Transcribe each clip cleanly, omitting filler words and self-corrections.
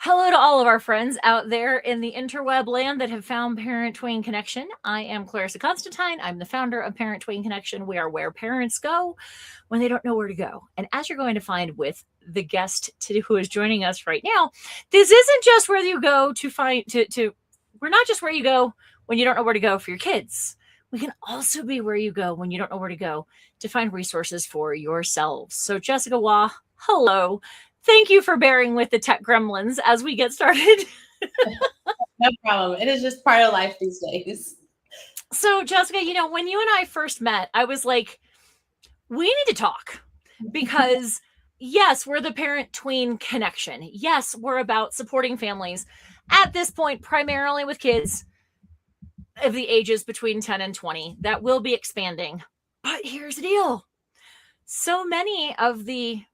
Hello to all of our friends out there in the interweb land that have found Parent Twain Connection. I am Clarissa Constantine. I'm the founder of Parent Twain Connection. We are where parents go when they don't know where to go. And as you're going to find with the guest who is joining us right now, this isn't just where you go to find we're not just where you go when you don't know where to go for your kids. We can also be where you go when you don't know where to go to find resources for yourselves. So Jessica Waugh, hello. Thank you for bearing with the tech gremlins as we get started. No problem. It is just part of life these days. So, Jessica, when you and I first met, I was like, we need to talk because, yes, we're the parent-tween connection. Yes, we're about supporting families at this point, primarily with kids of the ages between 10 and 20. That will be expanding. But here's the deal. So many of the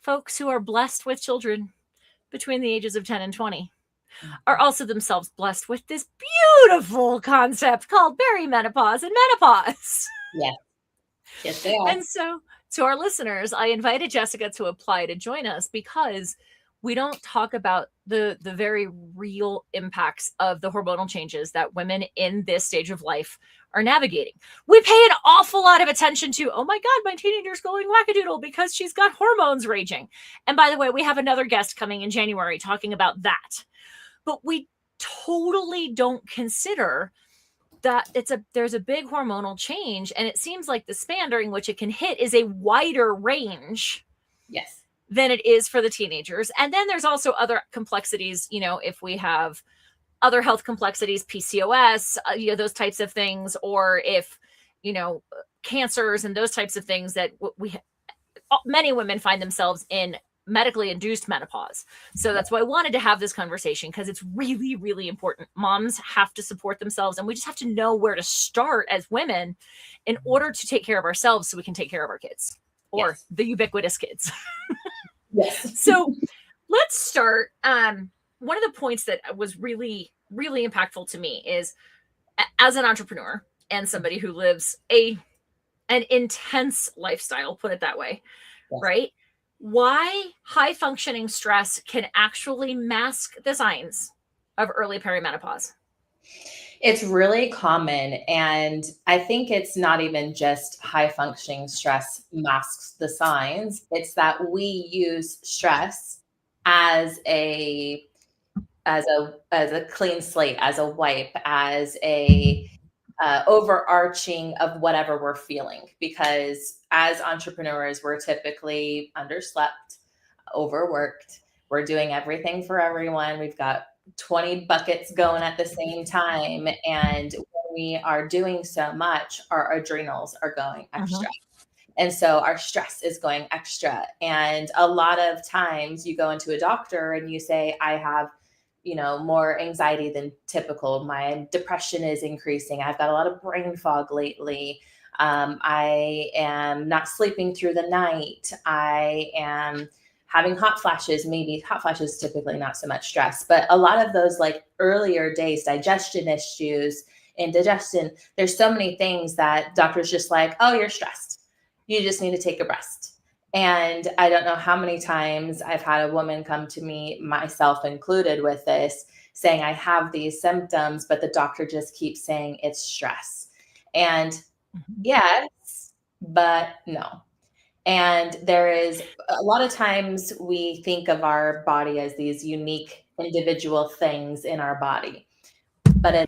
folks who are blessed with children between the ages of 10 and 20 are also themselves blessed with this beautiful concept called perimenopause and menopause. Yes. Yes, they are. And so to our listeners, I invited Jessica to apply to join us because we don't talk about the very real impacts of the hormonal changes that women in this stage of life are navigating. We pay an awful lot of attention to, oh my God, my teenager's going wackadoodle because she's got hormones raging. And by the way, we have another guest coming in January talking about that. But we totally don't consider that there's a big hormonal change, and it seems like the span during which it can hit is a wider range. Yes. Than it is for the teenagers. And then there's also other complexities, if we have other health complexities, PCOS, those types of things, or if, cancers and those types of things that many women find themselves in medically induced menopause. So that's why I wanted to have this conversation, because it's really, really important. Moms have to support themselves, and we just have to know where to start as women in order to take care of ourselves so we can take care of our kids, or the ubiquitous kids. Yes. So let's start. One of the points that was really, really impactful to me is, as an entrepreneur and somebody who lives an intense lifestyle, put it that way, right? Why high functioning stress can actually mask the signs of early perimenopause. It's really common. And I think it's not even just high functioning stress masks the signs. It's that we use stress as a clean slate, as a wipe, as a overarching of whatever we're feeling. Because as entrepreneurs, we're typically underslept, overworked. We're doing everything for everyone. We've got 20 buckets going at the same time. And when we are doing so much, our adrenals are going extra. And so our stress is going extra. And a lot of times you go into a doctor and you say, I have, more anxiety than typical. My depression is increasing. I've got a lot of brain fog lately. I am not sleeping through the night. I am having hot flashes. Maybe hot flashes, typically not so much stress, but a lot of those like earlier days, digestion issues, indigestion, there's so many things that doctors just like, oh, you're stressed. You just need to take a rest. And I don't know how many times I've had a woman come to me, myself included, with this, saying I have these symptoms, but the doctor just keeps saying it's stress. And yes, but no. And there is a lot of times we think of our body as these unique individual things in our body, but our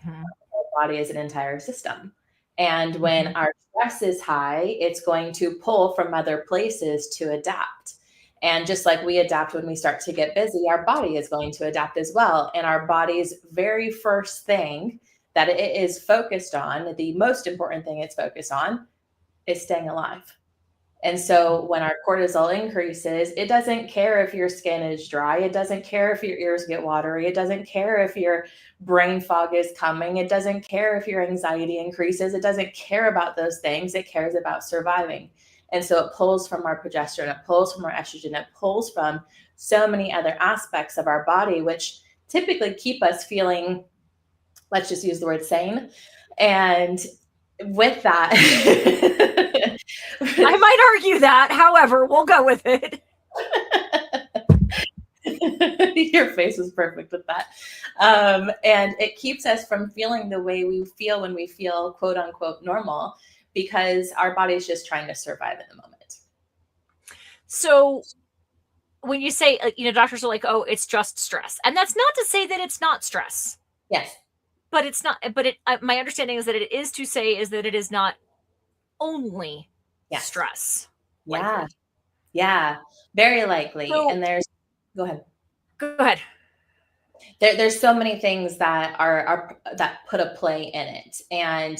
body is an entire system. And when our stress is high, it's going to pull from other places to adapt. And just like we adapt when we start to get busy, our body is going to adapt as well. And our body's very first thing that it is focused on, the most important thing it's focused on, is staying alive. And so when our cortisol increases, it doesn't care if your skin is dry. It doesn't care if your ears get watery. It doesn't care if your brain fog is coming. It doesn't care if your anxiety increases. It doesn't care about those things. It cares about surviving. And so it pulls from our progesterone. It pulls from our estrogen. It pulls from so many other aspects of our body, which typically keep us feeling, let's just use the word sane. And with that, I might argue that, however, we'll go with it. Your face is perfect with that. And it keeps us from feeling the way we feel when we feel quote unquote normal, because our body's just trying to survive in the moment. So when you say, doctors are like, oh, it's just stress. And that's not to say that it's not stress, Yes. but it's not, my understanding is that it is to say is that it is not only Yes. stress. Yeah. Likely. Yeah. Very likely. So, And go ahead. Go ahead. There's so many things that are that put a play in it. And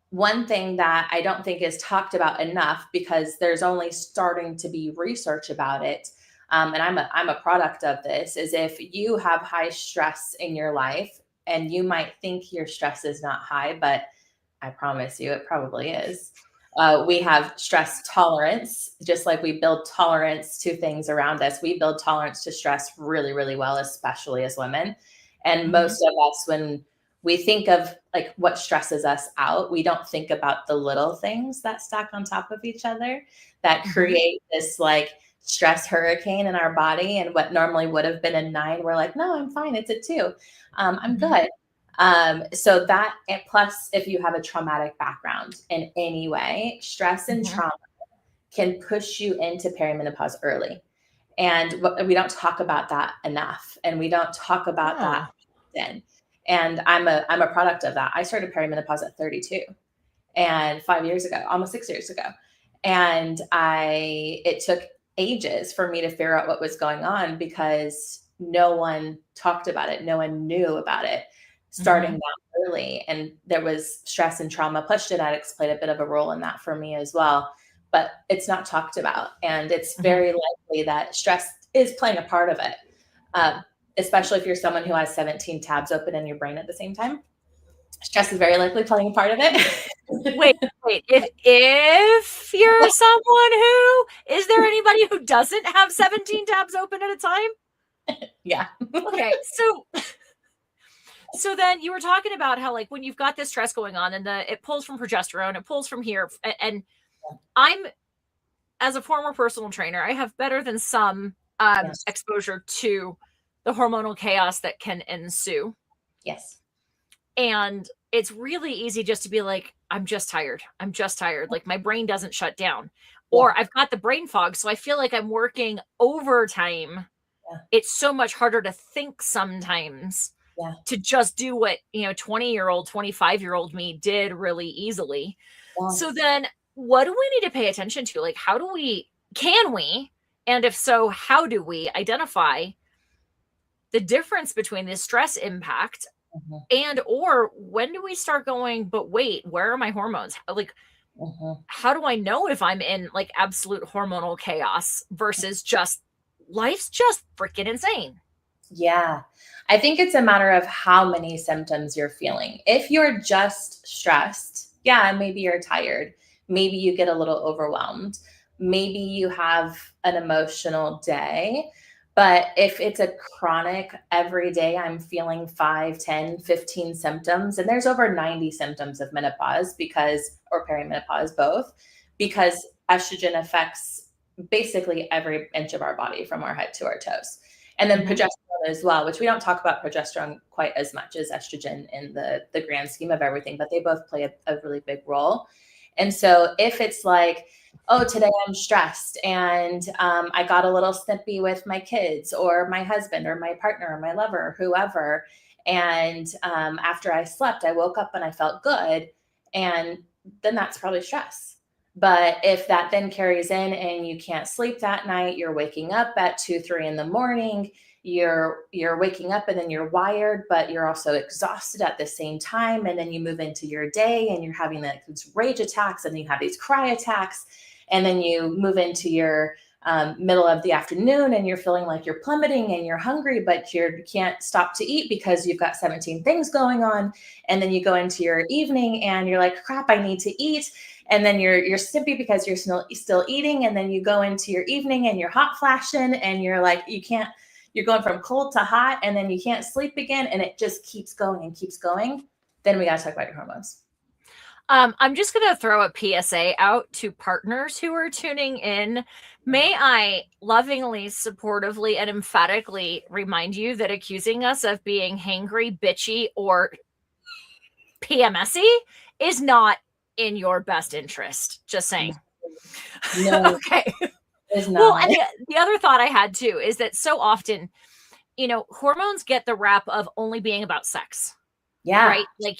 one thing that I don't think is talked about enough, because there's only starting to be research about it, and I'm a product of this, is if you have high stress in your life, and you might think your stress is not high, but I promise you it probably is. We have stress tolerance, just like we build tolerance to things around us. We build tolerance to stress really, really well, especially as women. And most of us, when we think of like what stresses us out, we don't think about the little things that stack on top of each other that create this like stress hurricane in our body. And what normally would have been a 9, we're like, no, I'm fine. It's a 2. I'm good. So that, and plus, if you have a traumatic background in any way, stress and trauma can push you into perimenopause early. And we don't talk about that enough. And we don't talk about that often. And I'm a product of that. I started perimenopause at 32, and 5 years ago, almost 6 years ago. And it took ages for me to figure out what was going on, because no one talked about it. No one knew about it starting that early. And there was stress and trauma. Plus genetics played a bit of a role in that for me as well. But it's not talked about. And it's very likely that stress is playing a part of it, especially if you're someone who has 17 tabs open in your brain at the same time. Stress is very likely playing a part of it. Wait. If you're someone who, is there anybody who doesn't have 17 tabs open at a time? Yeah. Okay. So then you were talking about how, like, when you've got this stress going on and it pulls from progesterone, it pulls from here. And I'm, as a former personal trainer, I have better than some exposure to the hormonal chaos that can ensue. Yes. And it's really easy just to be like, I'm just tired. Like, my brain doesn't shut down. Or I've got the brain fog, so I feel like I'm working overtime. It's so much harder to think sometimes to just do what, 20-year-old, 25-year-old me did really easily. So then what do we need to pay attention to? Like, can we, and if so, how do we identify the difference between the stress impact and or when do we start going, but wait, where are my hormones? Like, how do I know if I'm in like absolute hormonal chaos versus just life's just freaking insane? Yeah. I think it's a matter of how many symptoms you're feeling. If you're just stressed, maybe you're tired. Maybe you get a little overwhelmed. Maybe you have an emotional day. But if it's a chronic, every day I'm feeling 5, 10, 15 symptoms, and there's over 90 symptoms of menopause or perimenopause, both, because estrogen affects basically every inch of our body from our head to our toes. And then progesterone as well, which we don't talk about progesterone quite as much as estrogen in the grand scheme of everything, but they both play a really big role. And so if it's like, oh, today I'm stressed and I got a little snippy with my kids or my husband or my partner or my lover or whoever, and after I slept, I woke up and I felt good, and then that's probably stress. But if that then carries in and you can't sleep that night, you're waking up at 2, 3 in the morning, you're waking up and then you're wired, but you're also exhausted at the same time. And then you move into your day and you're having these rage attacks, and then you have these cry attacks. And then you move into your middle of the afternoon and you're feeling like you're plummeting and you're hungry, but you can't stop to eat because you've got 17 things going on. And then you go into your evening and you're like, crap, I need to eat. And then you're stimpy because you're still eating. And then you go into your evening and you're hot flashing and you're like, you're going from cold to hot, and then you can't sleep again. And it just keeps going and keeps going. Then we got to talk about your hormones. I'm just going to throw a PSA out to partners who are tuning in. May I lovingly, supportively, and emphatically remind you that accusing us of being hangry, bitchy, or PMSy is not in your best interest. Just saying. No, Okay. it's Well, not. and the other thought I had too is that so often, hormones get the rap of only being about sex. Yeah. Right? Like,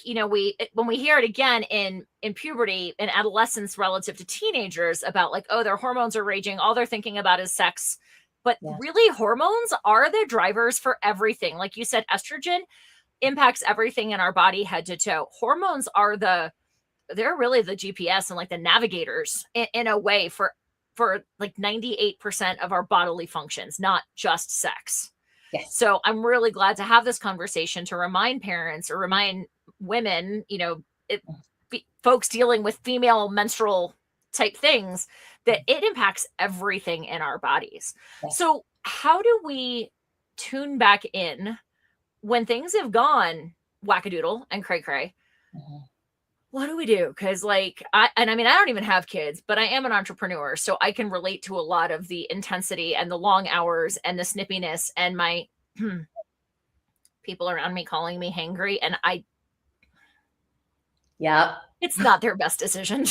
when we hear it again in puberty and adolescence relative to teenagers about like, oh, their hormones are raging, all they're thinking about is sex. But Yeah. really, hormones are the drivers for everything. Like you said, estrogen impacts everything in our body head to toe. Hormones are they're really the GPS and like the navigators in a way for like 98% of our bodily functions, not just sex. Yes. So I'm really glad to have this conversation to remind parents or remind women, folks dealing with female menstrual type things, that it impacts everything in our bodies. Yes. So how do we tune back in when things have gone wackadoodle and cray cray? Mm-hmm. What do we do? Because I don't even have kids, but I am an entrepreneur, so I can relate to a lot of the intensity and the long hours and the snippiness and my people around me calling me hangry, and Yep. it's not their best decision.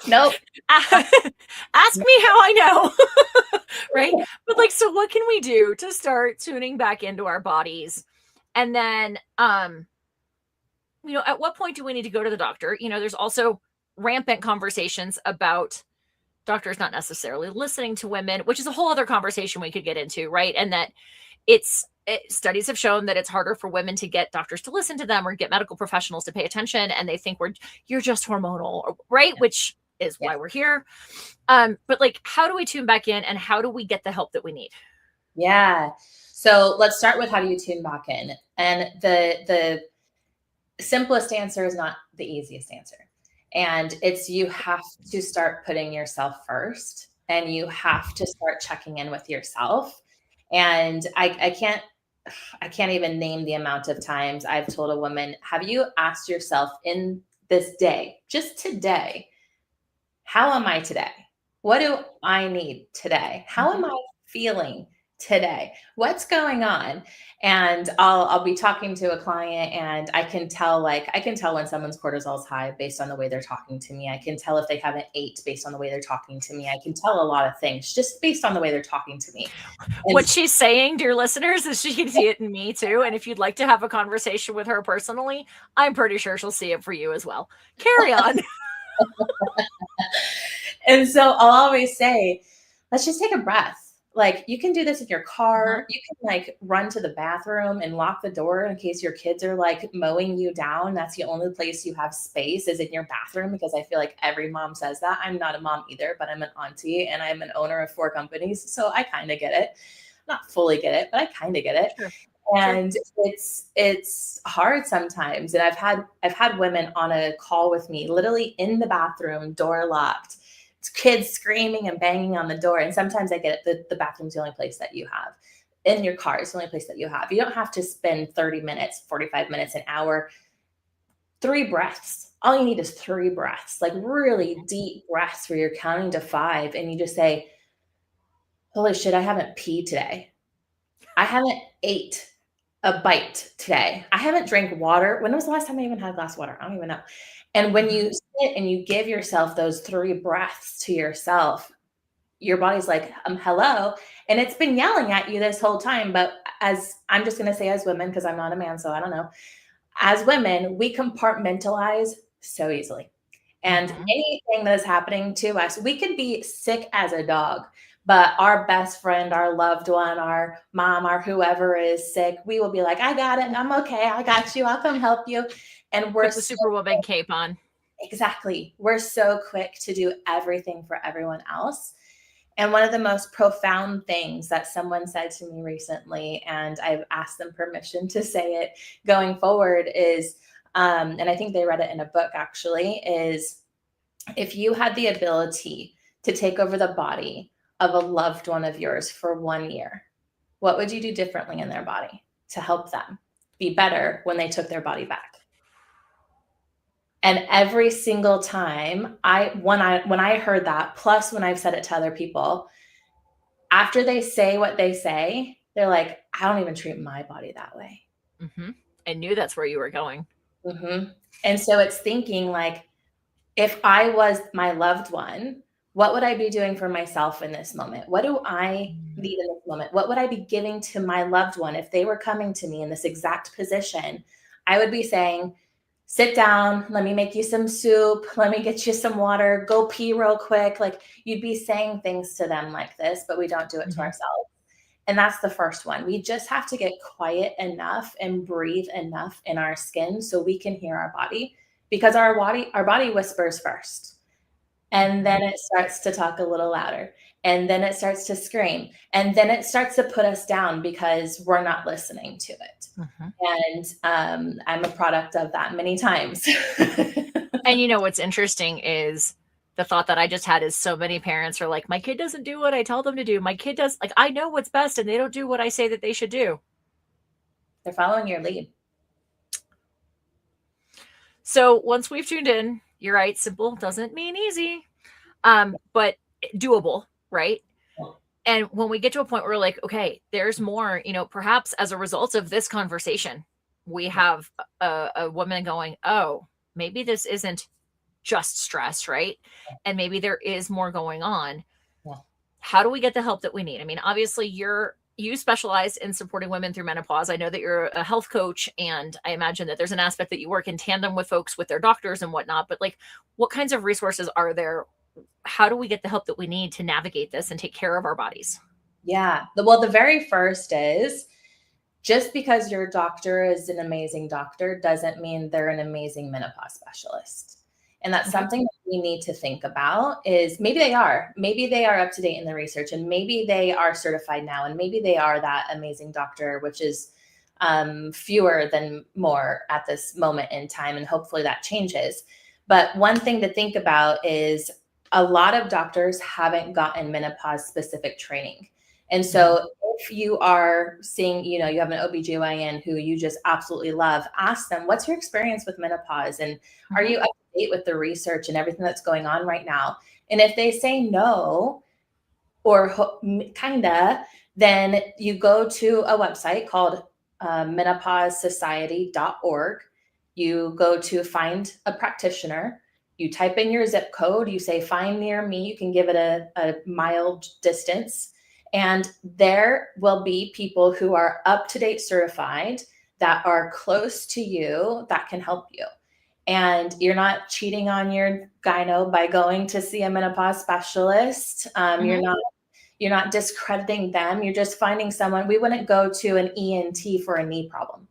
Nope. Ask me how I know. Right? But so what can we do to start tuning back into our bodies? And then, at what point do we need to go to the doctor? There's also rampant conversations about doctors not necessarily listening to women, which is a whole other conversation we could get into, right? And that studies have shown that it's harder for women to get doctors to listen to them or get medical professionals to pay attention, and they think you're just hormonal, right? Yeah. Which is why we're here. But how do we tune back in, and how do we get the help that we need? Yeah. So let's start with, how do you tune back in? And the simplest answer is not the easiest answer. And it's, you have to start putting yourself first, and you have to start checking in with yourself. And I can't even name the amount of times I've told a woman, have you asked yourself in this day, just today, how am I today? What do I need today? How am I feeling today? What's going on? And I'll be talking to a client, and I can tell when someone's cortisol is high based on the way they're talking to me. I can tell if they haven't ate based on the way they're talking to me. I can tell a lot of things just based on the way they're talking to me. And what she's saying, dear listeners, is she can see it in me too. And if you'd like to have a conversation with her personally, I'm pretty sure she'll see it for you as well. Carry on. And so I'll always say, let's just take a breath. You can do this in your car. You can run to the bathroom and lock the door in case your kids are mowing you down. That's the only place you have space, is in your bathroom, because I feel like every mom says that. I'm not a mom either, but I'm an auntie, and I'm an owner of 4 companies. So I kind of get it. Not fully get it, but I kind of get it. Sure. And it's hard sometimes. And I've had women on a call with me, literally in the bathroom, door locked, kids screaming and banging on the door. And sometimes I get it, the bathroom's the only place that you have. In your car is the only place that you have. You don't have to spend 30 minutes, 45 minutes, an hour. 3 breaths. All you need is 3 breaths, really deep breaths where you're counting to 5, and you just say, holy shit, I haven't peed today. I haven't ate a bite today. I haven't drank water. When was the last time I even had a glass of water? I don't even know. And when you sit and you give yourself those 3 breaths to yourself, your body's like, hello. And it's been yelling at you this whole time. But as I'm just going to say, as women, because I'm not a man, so I don't know. As women, we compartmentalize so easily. And anything that is happening to us, we could be sick as a dog, but our best friend, our loved one, our mom, our whoever is sick, we will be like, I got it. I'm okay. I got you. I'll come help you. And we're put the Superwoman cape on. Exactly. We're so quick to do everything for everyone else. And one of the most profound things that someone said to me recently, and I've asked them permission to say it going forward, is, and I think they read it in a book actually, is, if you had the ability to take over the body of a loved one of yours for 1 year, what would you do differently in their body to help them be better when they took their body back. And every single time when I heard that, plus when I've said it to other people, after they say what they say, they're like, I don't even treat my body that way. Mm-hmm. I knew that's where you were going. Mm-hmm. And so it's thinking like, if I was my loved one, what would I be doing for myself in this moment? What do I need in this moment? What would I be giving to my loved one if they were coming to me in this exact position? I would be saying, sit down, let me make you some soup, let me get you some water, go pee real quick. Like you'd be saying things to them like this, but we don't do it to ourselves. And that's the first one. We just have to get quiet enough and breathe enough in our skin so we can hear our body, because our body whispers first. And then it starts to talk a little louder. And then it starts to scream. And then it starts to put us down because we're not listening to it. And I'm a product of that many times. And you know, what's interesting is the thought that I just had is so many parents are like, my kid doesn't do what I tell them to do. My kid does, like, I know what's best and they don't do what I say that they should do. They're following your lead. So once we've tuned in, you're right, simple doesn't mean easy, but doable, right? And when we get to a point where we're like, okay, there's more, you know, perhaps as a result of this conversation, we have a woman going, oh, maybe this isn't just stress, right? And maybe there is more going on. How do we get the help that we need? I mean, obviously you specialize in supporting women through menopause. I know that you're a health coach, and I imagine that there's an aspect that you work in tandem with folks with their doctors and whatnot, but like, what kinds of resources are there? How do we get the help that we need to navigate this and take care of our bodies? Yeah. Well, the very first is, just because your doctor is an amazing doctor doesn't mean they're an amazing menopause specialist. And that's something that we need to think about, is maybe they are up to date in the research, and maybe they are certified now, and maybe they are that amazing doctor, which is fewer than more at this moment in time. And hopefully that changes. But one thing to think about is a lot of doctors haven't gotten menopause specific training. And so if you are seeing, you know, you have an OBGYN who you just absolutely love, ask them, what's your experience with menopause? And are you up to date with the research and everything that's going on right now? And if they say no, or kinda, then you go to a website called menopausesociety.org. You go to find a practitioner. You type in your zip code. You say, find near me. You can give it a mild distance. And there will be people who are up-to-date certified that are close to you that can help you. And you're not cheating on your gyno by going to see a menopause specialist. You're not discrediting them. You're just finding someone. We wouldn't go to an ENT for a knee problem.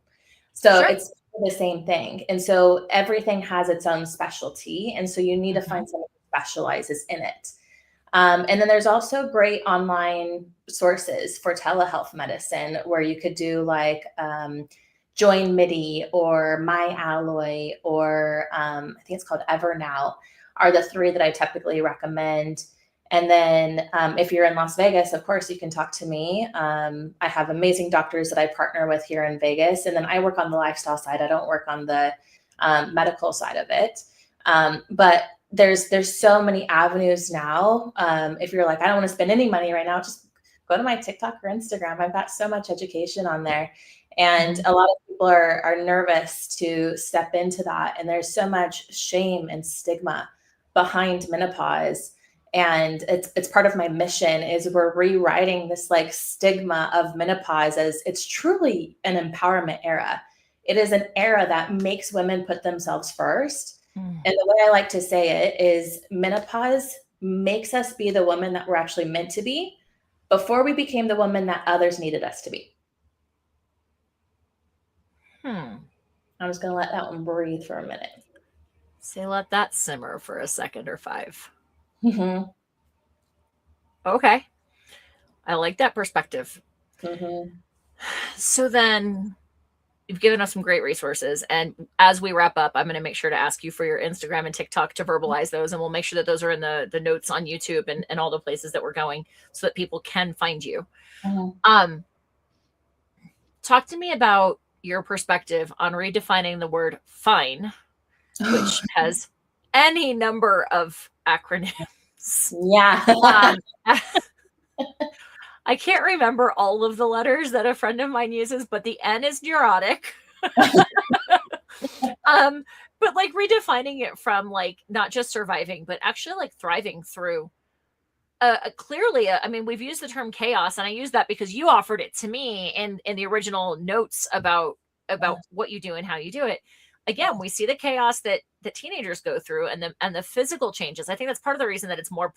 So it's the same thing. And so everything has its own specialty. And so you need to find someone who specializes in it. And then there's also great online sources for telehealth medicine, where you could do like Join MIDI or MyAlloy, or I think it's called EverNow, are the three that I typically recommend. And then if you're in Las Vegas, of course, you can talk to me. I have amazing doctors that I partner with here in Vegas. And then I work on the lifestyle side. I don't work on the medical side of it. But there's so many avenues now. If you're like, I don't want to spend any money right now, just go to my TikTok or Instagram. I've got so much education on there. And a lot of people are nervous to step into that. And there's so much shame and stigma behind menopause. And it's part of my mission, is we're rewriting this like stigma of menopause as it's truly an empowerment era. It is an era that makes women put themselves first. And the way I like to say it is, menopause makes us be the woman that we're actually meant to be before we became the woman that others needed us to be. I'm just going to let that one breathe for a minute. Say, let that simmer for a second or five. Okay. I like that perspective. So then you've given us some great resources. And as we wrap up, I'm going to make sure to ask you for your Instagram and TikTok to verbalize those. And we'll make sure that those are in the notes on YouTube and all the places that we're going, so that people can find you. Talk to me about your perspective on redefining the word fine, which has any number of acronyms. Yeah. I can't remember all of the letters that a friend of mine uses, but the N is neurotic. But like redefining it from like not just surviving, but actually like thriving through clearly, I mean, we've used the term chaos, and I use that because you offered it to me in the original notes about what you do and how you do it. Again, we see the chaos that teenagers go through, and the physical changes. I think that's part of the reason that it's more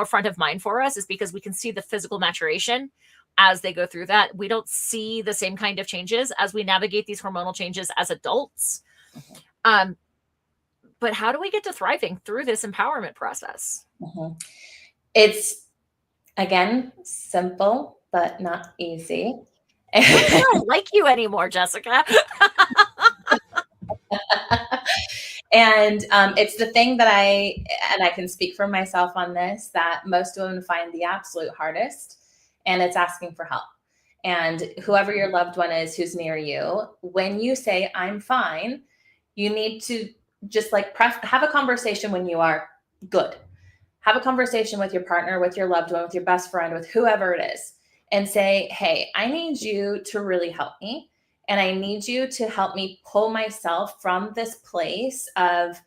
front of mind for us, is because we can see the physical maturation as they go through that. We don't see the same kind of changes as we navigate these hormonal changes as adults. But how do we get to thriving through this empowerment process? It's, again, simple, but not easy. I don't like you anymore, Jessica. And it's the thing that I can speak for myself on this, that most women find the absolute hardest, and it's asking for help. And whoever your loved one is who's near you, when you say, I'm fine, you need to just like have a conversation when you are good. Have a conversation with your partner, with your loved one, with your best friend, with whoever it is, and say, hey, I need you to really help me. And I need you to help me pull myself from this place of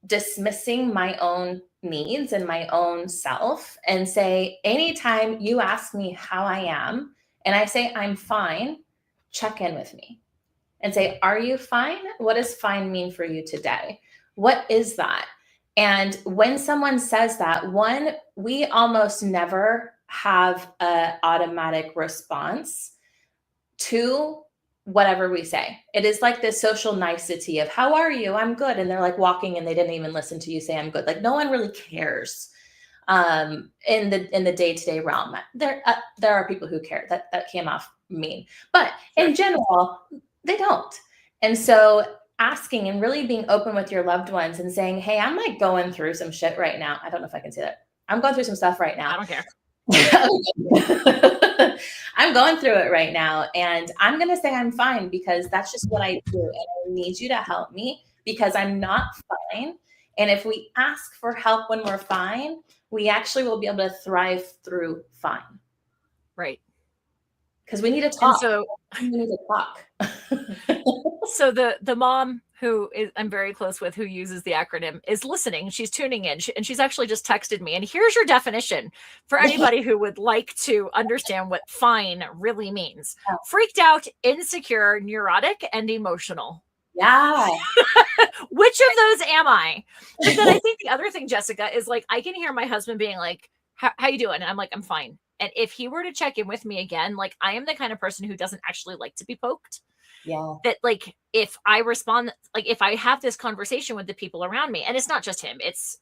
dismissing my own needs and my own self, and say, anytime you ask me how I am and I say I'm fine, check in with me and say, are you fine? What does fine mean for you today? What is that? And when someone says that, one, we almost never have an automatic response to whatever we say. It is like this social nicety of, how are you? I'm good. And they're like walking and they didn't even listen to you say I'm good. Like no one really cares in the day-to-day realm. There are people who care. That came off mean. But in general, they don't. And so asking and really being open with your loved ones and saying, hey, I'm like going through some shit right now. I don't know if I can say that. I'm going through some stuff right now. I don't care. I'm going through it right now, and I'm going to say I'm fine because that's just what I do. And I need you to help me because I'm not fine. And if we ask for help when we're fine, we actually will be able to thrive through fine. Right. Because we need to talk. So we need to talk. So the mom who I'm very close with, who uses the acronym, is listening. She's tuning in, and she's actually just texted me. And here's your definition for anybody who would like to understand what fine really means: freaked out, insecure, neurotic, and emotional. Yeah. Which of those am I? But then I think the other thing, Jessica, is like, I can hear my husband being like, how you doing? And I'm like, I'm fine. And if he were to check in with me again, like, I am the kind of person who doesn't actually like to be poked. Yeah. That like, if I respond, like if I have this conversation with the people around me, and it's not just him, it's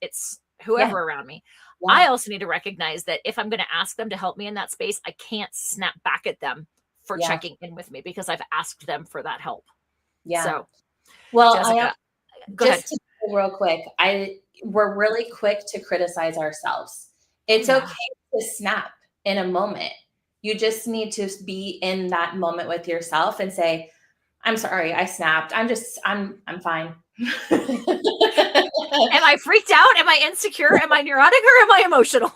whoever around me. Yeah. I also need to recognize that if I'm going to ask them to help me in that space, I can't snap back at them for checking in with me because I've asked them for that help. Yeah. So, well, Jessica, just to go real quick, we're really quick to criticize ourselves. It's okay to snap in a moment. You just need to be in that moment with yourself and say, I'm sorry, I snapped. I'm fine. Am I freaked out? Am I insecure? Am I neurotic, or am I emotional?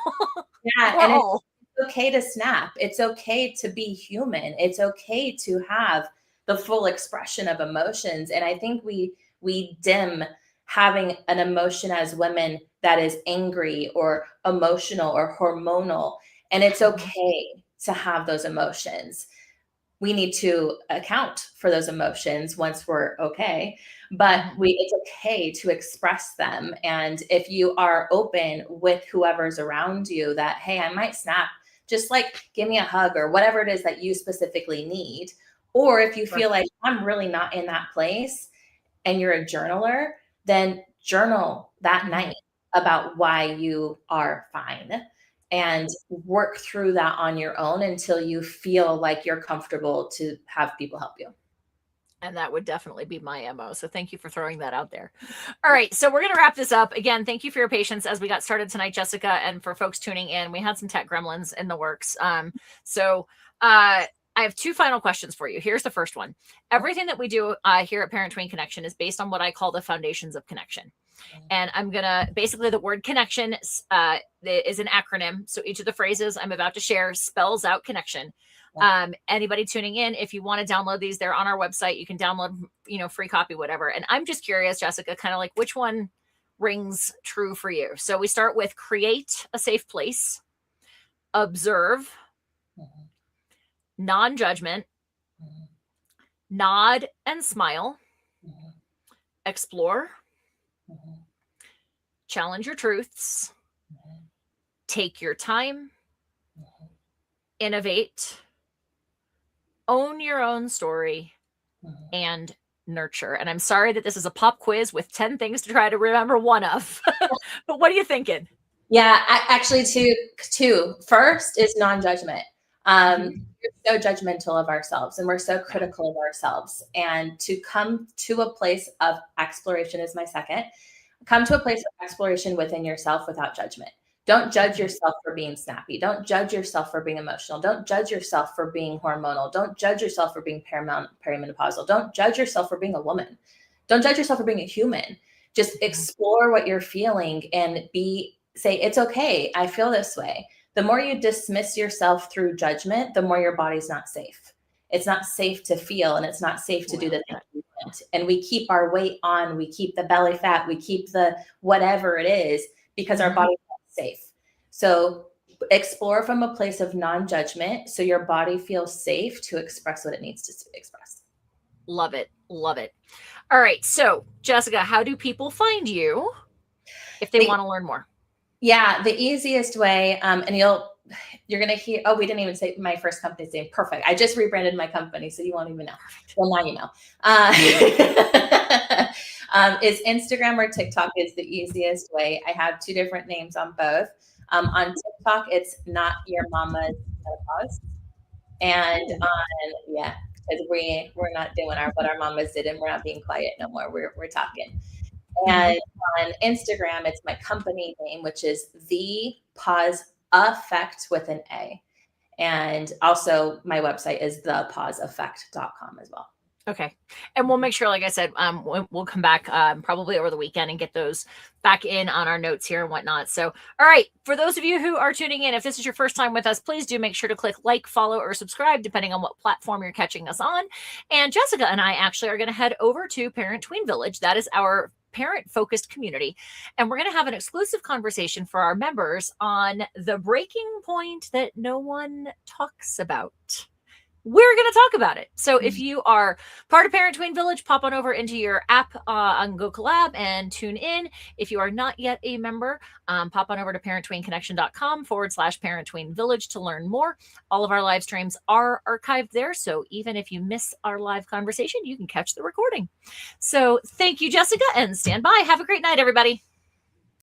Yeah. And it's okay to snap. It's okay to be human. It's okay to have the full expression of emotions. And I think we dim having an emotion as women that is angry or emotional or hormonal. And it's okay to have those emotions. We need to account for those emotions once we're okay, but it's okay to express them. And if you are open with whoever's around you that, hey, I might snap, just like give me a hug or whatever it is that you specifically need. Or if you feel like I'm really not in that place and you're a journaler, then journal that night about why you are fine. And work through that on your own until you feel like you're comfortable to have people help you. And that would definitely be my MO. So thank you for throwing that out there. All right. So we're going to wrap this up. Again, thank you for your patience as we got started tonight, Jessica. And for folks tuning in, we had some tech gremlins in the works. So I I have two final questions for you. Here's the first one. Everything that we do here at Parent Tween Connection is based on what I call the foundations of connection. And I'm going to basically, the word connection is an acronym. So each of the phrases I'm about to share spells out connection. Anybody tuning in, if you want to download these, they're on our website. You can download, free copy, whatever. And I'm just curious, Jessica, kind of like which one rings true for you. So we start with create a safe place, observe, non-judgment, nod and smile, explore, challenge your truths, take your time, innovate, own your own story, and nurture. And I'm sorry that this is a pop quiz with 10 things to try to remember one of. But what are you thinking? Yeah, actually, two. First is non-judgment. We're so judgmental of ourselves and we're so critical of ourselves. And to come to a place of exploration is my second. Come to a place of exploration within yourself without judgment. Don't judge yourself for being snappy. Don't judge yourself for being emotional. Don't judge yourself for being hormonal. Don't judge yourself for being perimenopausal. Don't judge yourself for being a woman. Don't judge yourself for being a human. Just explore what you're feeling and say, it's okay. I feel this way. The more you dismiss yourself through judgment, the more your body's not safe. It's not safe to feel, and it's not safe to do the things we want. And we keep our weight on, we keep the belly fat, we keep the whatever it is because our body's not safe. So explore from a place of non-judgment so your body feels safe to express what it needs to express. Love it. Love it. All right. So Jessica, how do people find you if they want to learn more? Yeah, the easiest way, and you're going to hear, we didn't even say my first company's name. Perfect. I just rebranded my company, so you won't even know. Well, now you know. Is Instagram or TikTok is the easiest way. I have two different names on both. On TikTok, it's Not Your Mama's Menopause. And because we're not doing what our mamas did, and we're not being quiet no more. We're talking. And on Instagram, it's my company name, which is The Pause Effect with an A. And also my website is thepauseeffect.com as well. Okay. And we'll make sure, like I said, we'll come back probably over the weekend and get those back in on our notes here and whatnot. So, all right. For those of you who are tuning in, if this is your first time with us, please do make sure to click like, follow, or subscribe, depending on what platform you're catching us on. And Jessica and I actually are going to head over to Parent Tween Village. That is our parent-focused community. And we're going to have an exclusive conversation for our members on the breaking point that no one talks about. We're going to talk about it. So if you are part of Parent Tween Village, pop on over into your app on Go Collab and tune in. If you are not yet a member, pop on over to parentTweenConnection.com/Parent Tween Village to learn more. All of our live streams are archived there. So even if you miss our live conversation, you can catch the recording. So thank you, Jessica, and stand by. Have a great night, everybody.